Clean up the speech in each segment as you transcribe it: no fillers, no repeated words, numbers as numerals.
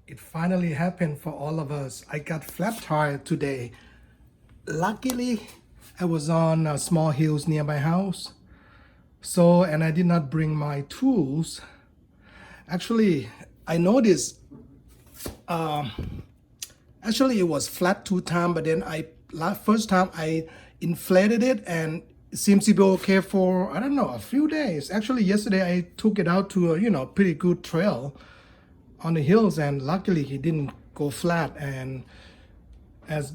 It finally happened for all of us. I got flat tire today. Luckily, I was on small hills near my house. And I did not bring my tools. Actually, I noticed, actually it was flat 2 times, but then first time I inflated it and it seems to be okay for, I don't know, a few days. Actually, yesterday I took it out to a, pretty good trail on the hills, and luckily he didn't go flat. And as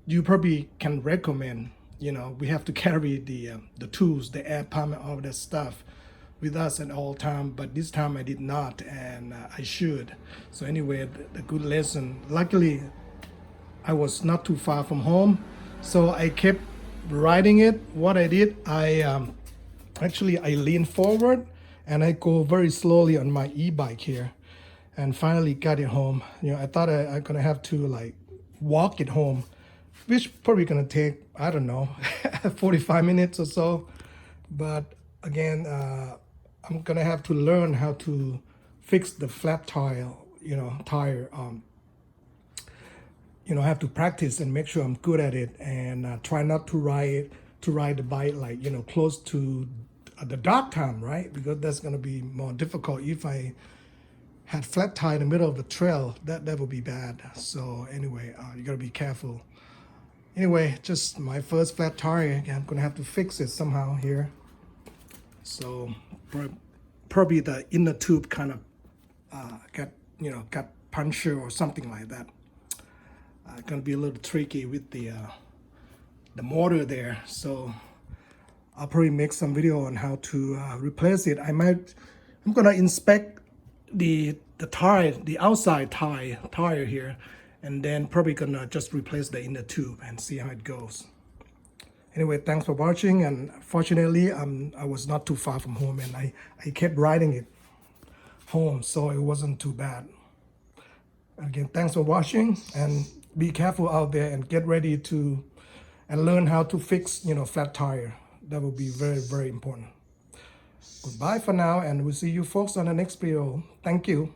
you probably can recommend, we have to carry the tools, the air pump, and all that stuff with us at all time. But this time I did not, and I should. So anyway, the good lesson. Luckily, I was not too far from home, so I kept riding it. What I did, I leaned forward and I go very slowly on my e-bike here, and finally got it home. I thought I'm gonna have to like walk it home, which probably gonna take, I don't know, 45 minutes or so. But again, I'm gonna have to learn how to fix the flat tire, tire. I have to practice and make sure I'm good at it, and try not to ride the bike like, close to the dark time, right? Because that's gonna be more difficult. If I had flat tire in the middle of the trail, that would be bad. So anyway, you gotta be careful. Anyway, just my first flat tire. I'm gonna have to fix it somehow here. So probably the inner tube kind of got puncture or something like that. Gonna be a little tricky with the motor there. So I'll probably make some video on how to replace it. I'm gonna inspect the tire, the outside tire here, and then probably gonna just replace the inner tube and see how it goes. Anyway, thanks for watching, and fortunately I was not too far from home, and I kept riding it home, so it wasn't too bad. Again, thanks for watching, and be careful out there and get ready to and learn how to fix flat tire. That will be very, very important. Goodbye for now, and we'll see you folks on the next video. Thank you.